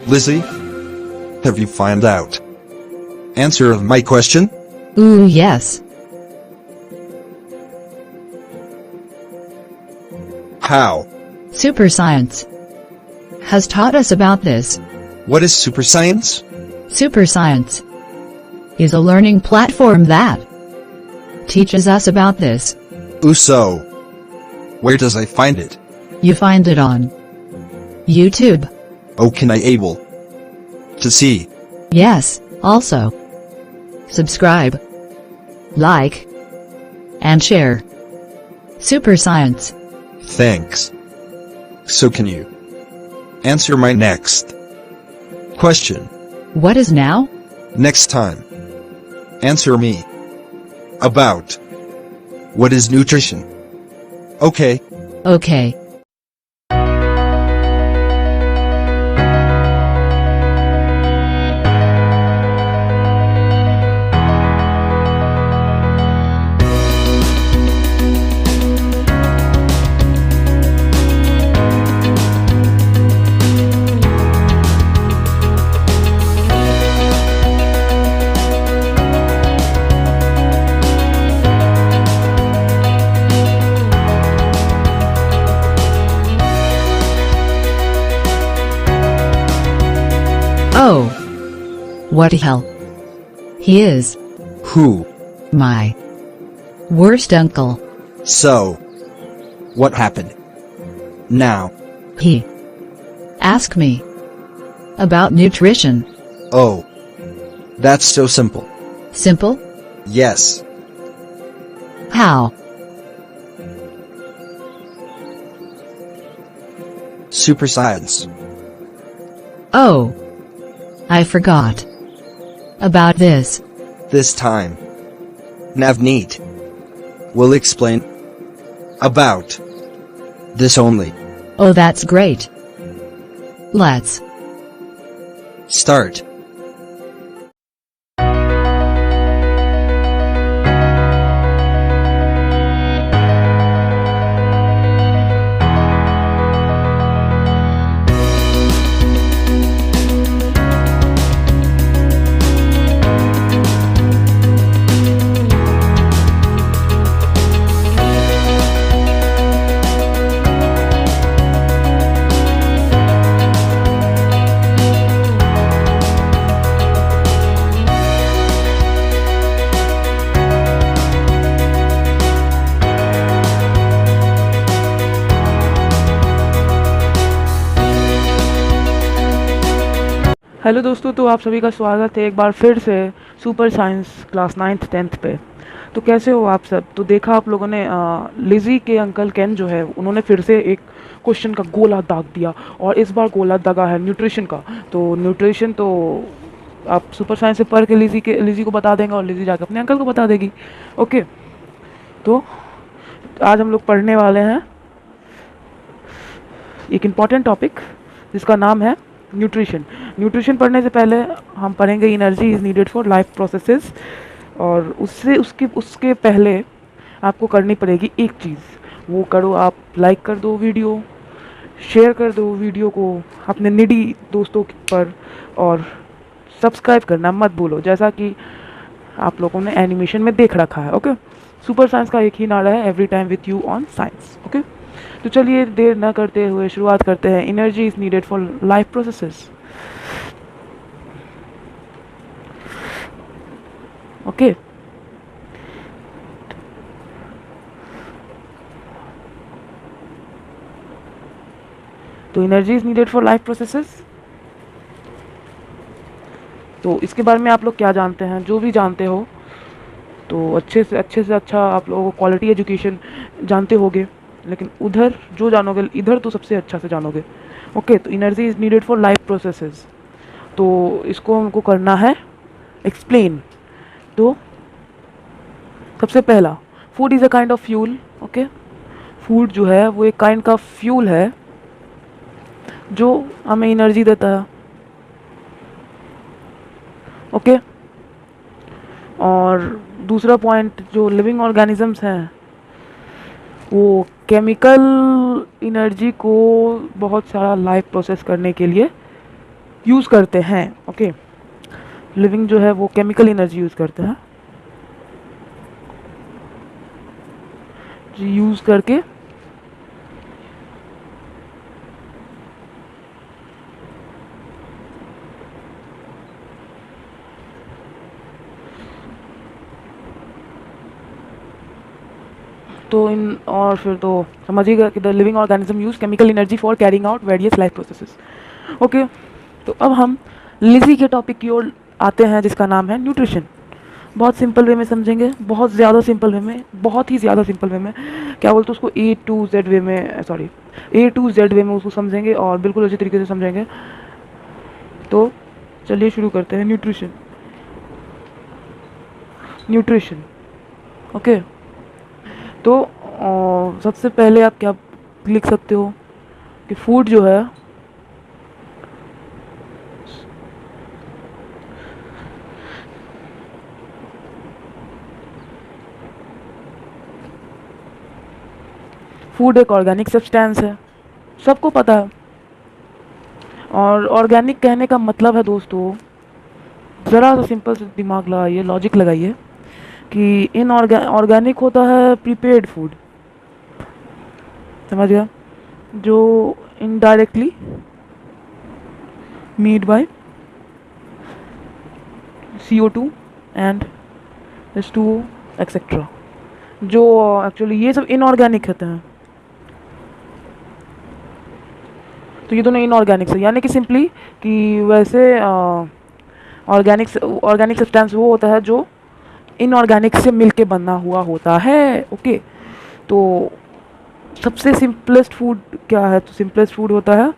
Lizzie, have you found out answer of my question? Ooh, yes. How? Super science has taught us about this. What is super science? Super science is a learning platform that teaches us about this. Ooh, so where does I find it? You find it on YouTube. Oh, can I able to see? Yes, also subscribe, like, and share. Super science. Thanks. So can you answer my next question? What is now? Next time, answer me about what is nutrition. Okay. Okay. Oh. What the hell? He is Who? my worst uncle. So what happened? Now. He asked me about nutrition. Oh. That's so simple. Simple? Yes. How? Super science. Oh. I forgot about this. This time, Navneet will explain about this only. Oh, that's great. Let's Start. Hello दोस्तों, तो आप सभी का स्वागत है एक बार फिर से super science class 9th 10th पे। तो कैसे हो आप सब? तो देखा आप लोगों ने लिज़ी के अंकल केन जो है उन्होंने फिर से एक क्वेश्चन का गोला दाग दिया, और इस बार गोला दागा है न्यूट्रिशन का। तो न्यूट्रिशन तो आप सुपर साइंस से पढ़ के लिज़ी को बता देंगे और लिज़ी जाकर अपने अंकल को बता देगी। ओके, तो आज हम लोग पढ़ने वाले हैं एक इम्पॉर्टेंट टॉपिक जिसका नाम है न्यूट्रिशन। न्यूट्रिशन पढ़ने से पहले हम पढ़ेंगे energy is needed for life processes, और उसके पहले आपको करनी पड़ेगी एक चीज़। वो करो, आप लाइक कर दो वीडियो, शेयर कर दो वीडियो को अपने निडी दोस्तों पर, और सब्सक्राइब करना मत भूलो, जैसा कि आप लोगों ने एनिमेशन में देख रखा है। ओके, सुपर साइंस का एक ही नारा है, every time with you on science. Okay, तो चलिए देर न करते हुए शुरुआत करते हैं। Energy is needed for life processes. Okay, तो energy is needed for life processes, तो इसके बारे में आप लोग क्या जानते हैं? जो भी जानते हो तो अच्छे से अच्छा आप लोगों को क्वालिटी एजुकेशन जानते होगे, लेकिन उधर जो जानोगे इधर तो सबसे अच्छा से जानोगे। ओके, तो energy is needed for life processes, तो इसको हमको करना है एक्सप्लेन। तो सबसे पहला, food is a kind of fuel. Okay, food जो है वो एक काइंड का फ्यूल है जो हमें एनर्जी देता है। ओके, और दूसरा पॉइंट, जो लिविंग ऑर्गेनिजम्स हैं वो केमिकल एनर्जी को बहुत सारा लाइफ प्रोसेस करने के लिए यूज़ करते हैं। ओके, लिविंग जो है वो केमिकल एनर्जी यूज़ करते हैं, यूज़ करके तो इन और फिर तो समझिएगा कि the living organism use chemical energy for carrying out various life processes. Okay, तो अब हम लिजी के टॉपिक की ओर आते हैं जिसका नाम है न्यूट्रिशन। बहुत सिंपल वे में समझेंगे, बहुत ज़्यादा सिंपल वे में, बहुत ही ज़्यादा सिंपल वे में, क्या बोलते हैं उसको, ए टू जेड वे में, सॉरी ए टू जेड वे में उसको समझेंगे और बिल्कुल अच्छी तरीके से समझेंगे। तो चलिए शुरू करते हैं। Nutrition, nutrition. ओके, तो सबसे पहले आप क्या लिख सकते हो कि फूड जो है फूड एक ऑर्गेनिक सब्सटेंस है, सबको पता है। और ऑर्गेनिक कहने का मतलब है दोस्तों, ज़रा सा सिंपल से दिमाग लगाइए, लॉजिक लगाइए कि इन ऑर्गेनिक होता है प्रीपेड फूड, समझ गया, जो indirectly made by CO2 and H2O etcetera, जो एक्चुअली ये सब इनऑर्गेनिक होते हैं। तो ये दोनों इनऑर्गेनिक है, यानी कि सिंपली कि वैसे ऑर्गेनिक सब्सटेंस वो होता है जो इनऑर्गेनिक से मिलके बना हुआ होता है। ओके, तो सबसे सिंपलेस्ट फूड क्या है? तो सिंपलेस्ट फूड होता है,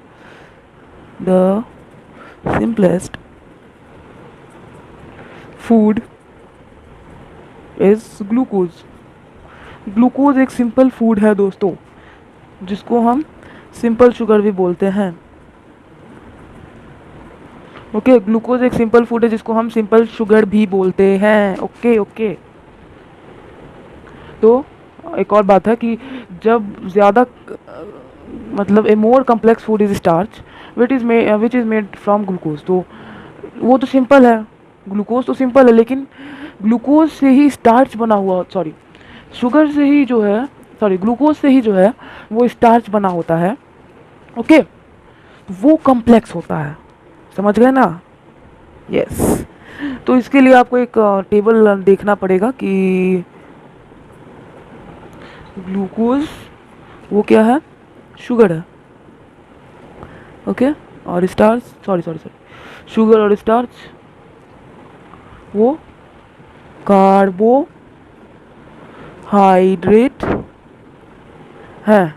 the simplest food is glucose. Glucose एक सिंपल फूड है दोस्तों, जिसको हम सिंपल शुगर भी बोलते हैं। ओके, ग्लूकोज एक सिंपल फूड है जिसको हम सिंपल शुगर भी बोलते हैं। ओके ओके, तो एक और बात है कि जब ज़्यादा मतलब a more complex food is starch which is made from glucose. तो वो तो सिंपल है, ग्लूकोज तो सिंपल है, लेकिन ग्लूकोज से ही स्टार्च बना हुआ, सॉरी शुगर से ही जो है, सॉरी ग्लूकोज से ही जो है वो स्टार्च बना होता है। ओके, वो कॉम्प्लेक्स होता है, समझ गए ना? यस, तो इसके लिए आपको एक टेबल देखना पड़ेगा कि ग्लूकोज वो क्या है, शुगर है। ओके, और starch, sorry sorry sorry sugar और स्टार्च वो कार्बोहाइड्रेट है।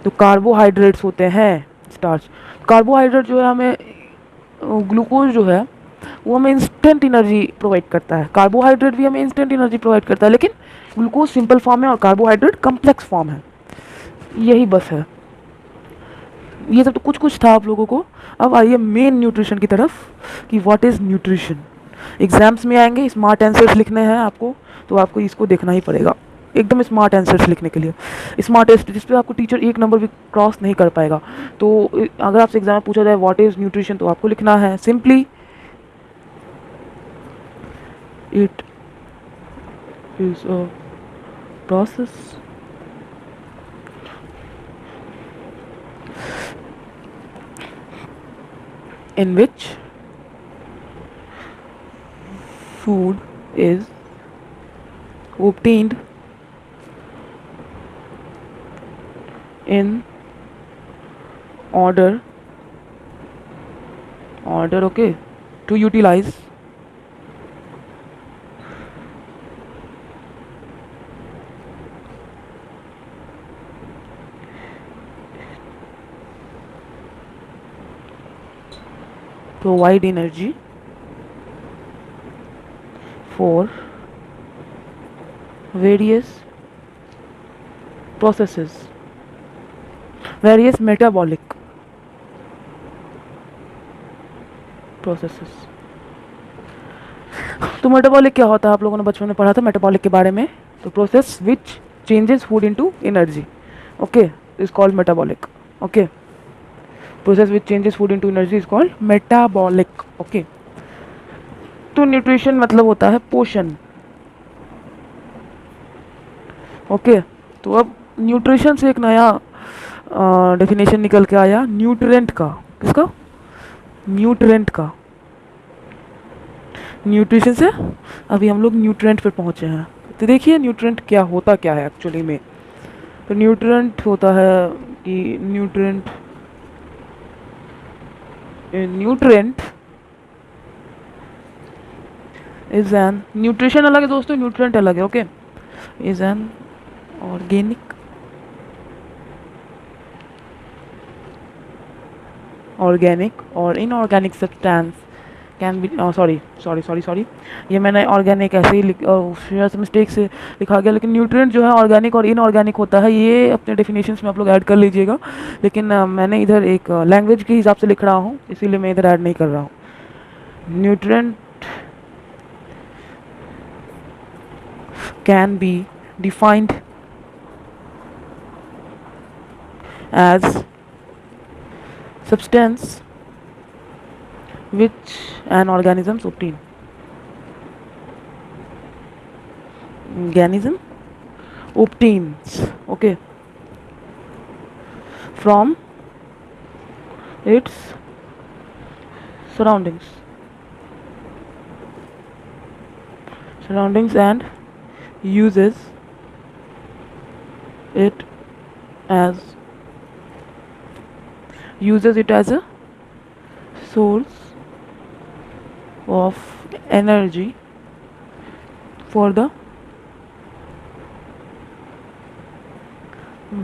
तो कार्बोहाइड्रेट्स होते हैं स्टार्च। कार्बोहाइड्रेट जो है हमें, ग्लूकोज जो है वो हमें इंस्टेंट एनर्जी प्रोवाइड करता है, कार्बोहाइड्रेट भी हमें इंस्टेंट एनर्जी प्रोवाइड करता है, लेकिन ग्लूकोज सिंपल फॉर्म है और कार्बोहाइड्रेट कम्प्लेक्स फॉर्म है। यही बस है, ये सब तो कुछ कुछ था आप लोगों को। अब आइए मेन न्यूट्रिशन की तरफ कि व्हाट इज़ न्यूट्रिशन। एग्जाम्स में आएंगे, स्मार्ट आंसर्स लिखने हैं आपको, तो आपको इसको देखना ही पड़ेगा एकदम स्मार्ट आंसर्स लिखने के लिए। स्मार्टेस्ट जिस पे आपको टीचर एक नंबर भी क्रॉस नहीं कर पाएगा। तो अगर आपसे एग्जाम में पूछा जाए व्हाट इज़ न्यूट्रिशन, तो आपको लिखना है simply it is a process in which food is obtained in order okay, to utilize provide energy for various processes, various metabolic processes। तो मेटाबॉलिक क्या होता है, आप लोगों ने बचपन में पढ़ा था मेटाबॉलिक के बारे में। तो process which changes food into energy, okay, is called metabolic. Okay, process which changes food into energy is called metabolic. Okay, तो न्यूट्रिशन मतलब होता है पोषण। ओके, तो अब न्यूट्रिशन से एक नया डेफिनेशन निकल के आया न्यूट्रिएंट का। किसका? न्यूट्रिएंट का। न्यूट्रिशन से अभी हम लोग न्यूट्रिएंट पे पहुंचे हैं। तो देखिए न्यूट्रिएंट क्या होता क्या है एक्चुअली में। तो न्यूट्रिएंट होता है कि न्यूट्रिएंट इज एन, न्यूट्रिशन अलग है दोस्तों, न्यूट्रिएंट अलग है। ओके, इज एन ऑर्गेनिक और inorganic substance can be, sorry, ये मैंने ऑर्गेनिक ऐसे ही मिस्टेक से लिखा गया, लेकिन न्यूट्रिएंट जो है ऑर्गेनिक और इनऑर्गेनिक होता है। ये अपने डेफिनेशंस में आप लोग ऐड कर लीजिएगा, लेकिन मैंने इधर एक लैंग्वेज के हिसाब से लिख रहा हूँ, इसीलिए मैं इधर ऐड नहीं कर रहा हूँ। Nutrient can be defined as substance which an organism obtains, okay, from its surroundings and uses it as a source of energy for the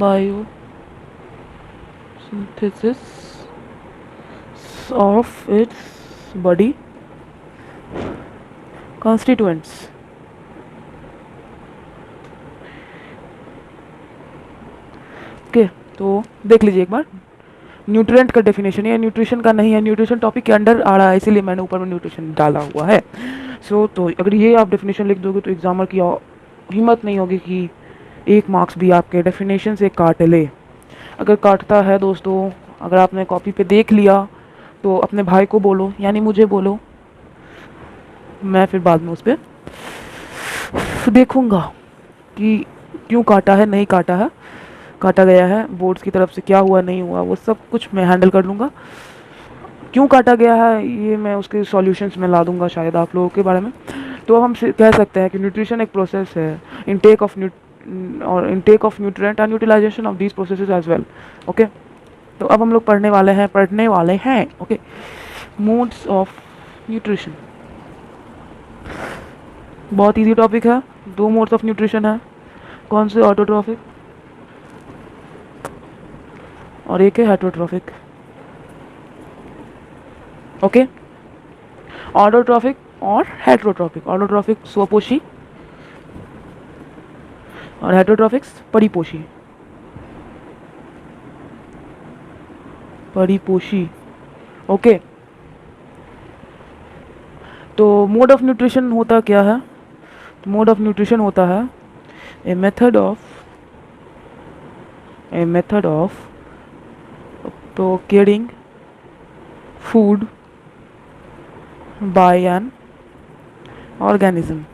biosynthesis of its body constituents। Okay, तो देख लीजिए एक बार nutrient का definition. ये nutrition का नहीं है, nutrition topic के अंडर आ रहा है, इसीलिए मैंने ऊपर में न्यूट्रिशन डाला हुआ है। तो अगर ये आप डेफिनेशन लिख दोगे तो एग्जामर की हिम्मत नहीं होगी कि 1 मार्क्स भी आपके डेफिनेशन से काट ले। अगर काटता है दोस्तों, अगर आपने कॉपी पे देख लिया तो अपने भाई को बोलो, यानी मुझे बोलो, मैं फिर बाद में उस पर देखूँगा कि क्यों काटा है, नहीं काटा है, काटा गया है, बोर्ड्स की तरफ से क्या हुआ नहीं हुआ, वो सब कुछ मैं हैंडल कर लूँगा। क्यों काटा गया है ये मैं उसके सॉल्यूशंस में ला दूंगा शायद आप लोगों के बारे में। तो अब हम कह सकते हैं कि न्यूट्रिशन एक प्रोसेस है, intake of nutrient and utilization of these processes as well. Okay, तो अब हम लोग पढ़ने वाले हैं ओके, मोड्स ऑफ न्यूट्रिशन। बहुत इजी टॉपिक है। 2 मोड्स ऑफ न्यूट्रिशन है। कौन से? ऑटोट्रॉफिक और एक है हेटरोट्रॉफिक। ओके, ऑटोट्रॉफिक और हेटरोट्रॉफिक। ऑटोट्रॉफिक स्वपोषी और हेटरोट्रॉफिक्स परिपोषी। ओके, तो मोड ऑफ न्यूट्रिशन होता क्या है? मोड ऑफ न्यूट्रिशन होता है a method of procuring food by an organisms।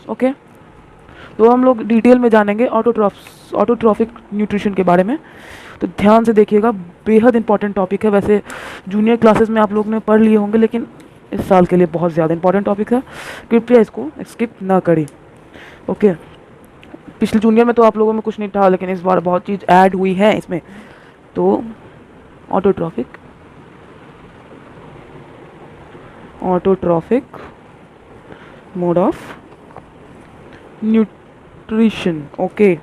Okay, तो हम लोग डिटेल में जानेंगे ऑटोट्रॉफिक न्यूट्रिशन के बारे में। तो ध्यान से देखिएगा, बेहद इंपॉर्टेंट टॉपिक है। वैसे जूनियर क्लासेस में आप लोग ने पढ़ लिए होंगे, लेकिन इस साल के लिए बहुत ज़्यादा इंपॉर्टेंट टॉपिक है, कृपया इसको स्किप ना करें। ओके, पिछले जूनियर में तो आप लोगों में कुछ नहीं था, लेकिन इस बार बहुत चीज़ ऐड हुई है इसमें। तो autotrophic mode of nutrition. Okay,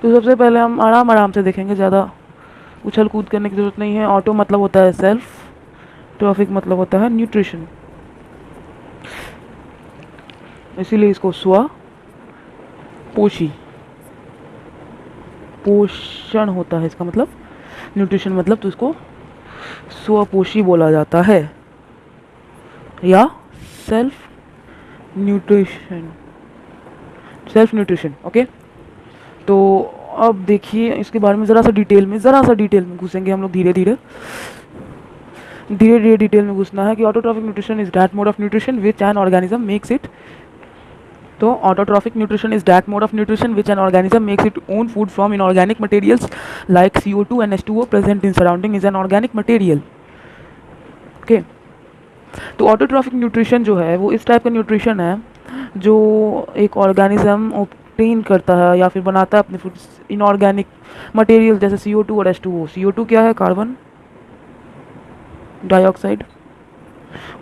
तो सबसे पहले हम आराम से देखेंगे, ज़्यादा उछल कूद करने की ज़रूरत नहीं है। ऑटो मतलब होता है सेल्फ, ट्रॉफिक मतलब होता है न्यूट्रिशन, इसीलिए इसको पोषण होता है इसका मतलब, न्यूट्रिशन मतलब, तो इसको स्वपोषी बोला जाता है या सेल्फ न्यूट्रिशन। ओके, तो अब देखिए इसके बारे में ज़रा सा डिटेल में घुसेंगे हम लोग धीरे धीरे डिटेल में घुसना है कि autotrophic nutrition is that mode of nutrition which an organism makes it. तो autotrophic nutrition is that mode of nutrition which an organism makes it own food from inorganic materials like CO2 and H2O present in surrounding is an organic material. Okay, तो autotrophic nutrition जो है वो इस type का nutrition है जो एक organism obtain करता है या फिर बनाता है अपने फूड इनऑर्गेनिक मटेरियल जैसे CO2 और H2O। CO2 क्या है? कार्बन डाइऑक्साइड,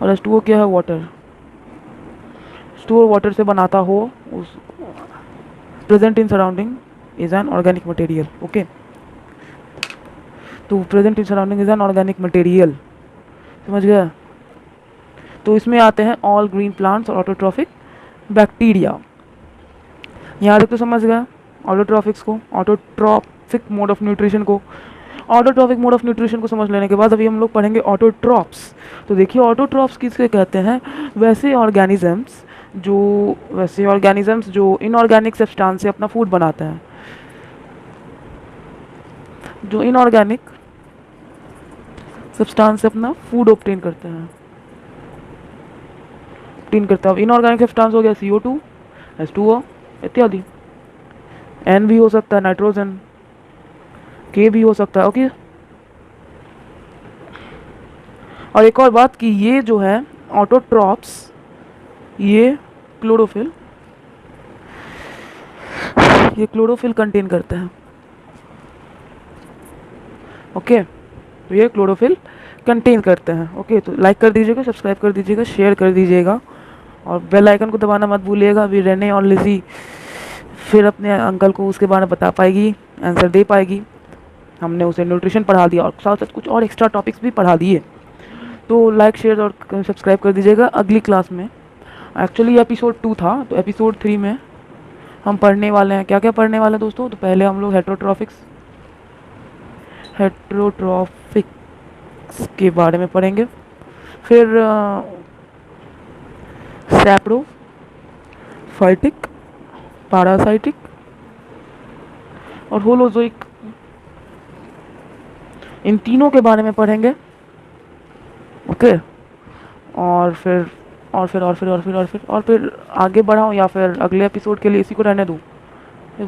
और H2O क्या है? वाटर। H2O वाटर से बनाता हो उस present in surrounding is an organic material. Okay, तो present in surrounding is an organic material, समझ गया? तो इसमें आते हैं ऑल ग्रीन प्लांट्स और ऑटोट्रॉफिक बैक्टीरिया। यहाँ तक तो समझ गया ऑटोट्रॉफिक्स को, ऑटोट्रॉफिक मोड ऑफ न्यूट्रिशन को। ऑटोट्रॉफिक मोड ऑफ न्यूट्रिशन को समझ लेने के बाद अभी हम लोग पढ़ेंगे ऑटोट्रॉप्स। तो देखिए ऑटोट्रॉप्स किसके कहते हैं? वैसे ऑर्गेनिजम्स जो इनऑर्गेनिक सब्सटेंस से अपना फूड बनाते हैं, जो इनऑर्गेनिक सब्सटेंस से अपना फूड ऑब्टेन करते हैं। इनऑर्गेनिक सब्सटेंस हो गया CO2, H2O इत्यादि। N भी हो सकता है, नाइट्रोजन, K भी हो सकता है। ओके, और एक और बात कि ये जो है ऑटोट्रॉप्स, ये क्लोरोफिल कंटेन करते हैं। ओके, तो ये क्लोरोफिल कंटेन करते हैं। ओके, तो लाइक कर दीजिएगा, सब्सक्राइब कर दीजिएगा, शेयर कर दीजिएगा और बेल आइकन को दबाना मत भूलिएगा। अभी रेने और लिज़ी फिर अपने अंकल को उसके बारे में बता पाएगी, आंसर दे पाएगी। हमने उसे न्यूट्रिशन पढ़ा दिया और साथ साथ कुछ और एक्स्ट्रा टॉपिक्स भी पढ़ा दिए। तो लाइक, शेयर और सब्सक्राइब कर दीजिएगा। अगली क्लास में एक्चुअली एपिसोड 2 था, तो एपिसोड 3 में हम पढ़ने वाले हैं, क्या क्या पढ़ने वाले हैं दोस्तों? तो पहले हम लोग हेट्रोट्रॉफिक्स के बारे में पढ़ेंगे, फिर सैप्रोफाइटिक, पैरासाइटिक और होलोजोइक, इन तीनों के बारे में पढ़ेंगे। ओके, और फिर आगे बढ़ाऊं या फिर अगले एपिसोड के लिए इसी को रहने दूं?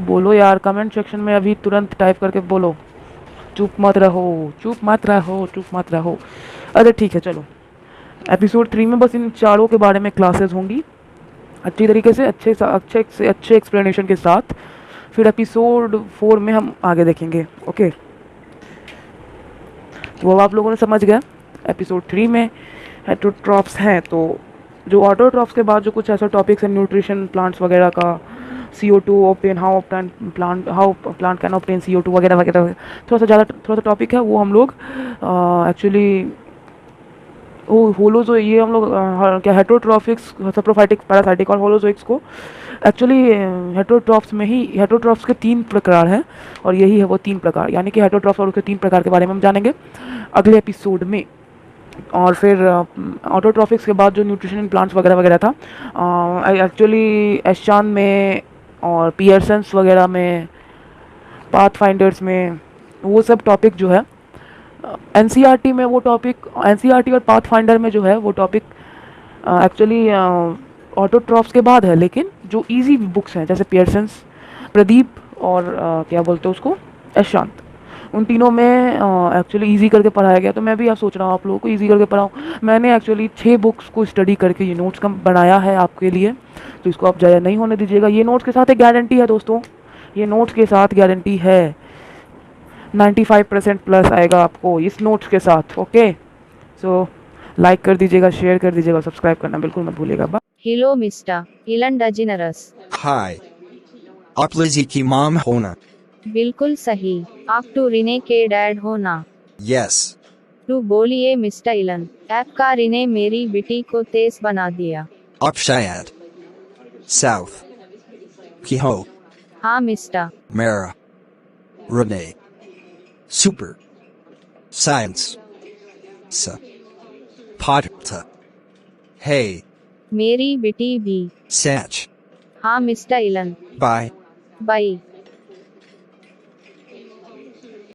बोलो यार, कमेंट सेक्शन में अभी तुरंत टाइप करके बोलो। चुप मत रहो। अरे ठीक है, चलो एपिसोड 3 में बस इन चारों के बारे में क्लासेस होंगी अच्छी तरीके से, अच्छे एक्सप्लेनेशन के साथ। फिर एपिसोड 4 में हम आगे देखेंगे। ओके, तो अब आप लोगों ने समझ गया एपिसोड 3 में हेट्रोट्रॉप्स हैं। तो जो ऑटोट्रॉप्स के बाद जो कुछ ऐसा टॉपिक्स है न्यूट्रिशन प्लांट्स वगैरह का, CO2 obtain, how plant can obtain CO2 वगैरह, थोड़ा सा टॉपिक है वो हम लोग एक्चुअली होलोजोइक, ये हम लोग क्या हेट्रोट्रॉफिक्स, सैप्रोफाइटिक, पैरासाइटिक और होलोजोइक्स को एक्चुअली हेट्रोट्रॉप्स के 3 प्रकार हैं और यही है वो 3 प्रकार, यानी कि हेट्रोट्रॉप्स और उसके 3 प्रकार के बारे में हम जानेंगे अगले एपिसोड में। और फिर ऑटोट्रॉफिक्स के बाद जो न्यूट्रिशन प्लांट्स वगैरह था, एक्चुअली एशान में और पियर्सन्स वगैरह में, पाथफाइंडर्स में, वो सब टॉपिक जो है NCERT में, वो टॉपिक NCERT और पाथफाइंडर में जो है वो टॉपिक एक्चुअली ऑटोट्रॉप्स के बाद है। लेकिन जो इजी बुक्स हैं जैसे पियर्सन्स, प्रदीप और क्या बोलते हैं उसको, यशांत, उन तीनों में एक्चुअली इजी करके पढ़ाया गया। तो मैं भी आप सोच रहा हूँ आप लोगों को इजी करके पढ़ाऊँ। मैंने एक्चुअली 6 बुक्स को स्टडी करके ये नोट्स कम बनाया है आपके लिए, तो इसको आप ज़्यादा नहीं होने दीजिएगा। ये नोट्स के साथ एक गारंटी है दोस्तों, ये नोट्स के साथ गारंटी है, 95% प्लस आएगा आपको इस नोट्स के साथ। ओके, सो लाइक कर दीजिएगा, शेयर कर दीजिएगा, सब्सक्राइब करना बिल्कुल मत भूलिएगा। Hello mister Ellen DeGeneres. Hi. आप लिज़ी की मॉम हो ना? बिल्कुल सही। आप टू रिने के डैड हो ना? Yes. टू बोलिए मिस्टर इलन, आपका रिने मेरी बेटी को तेज बना दिया। आप शायद साउथ की हो? हाँ मिस्टर। मेरा Rene सुपर साइंस सा पॉडता हे मेरी बेटी भी। सच। हाँ मिस्टर इलन। बाय। बाय।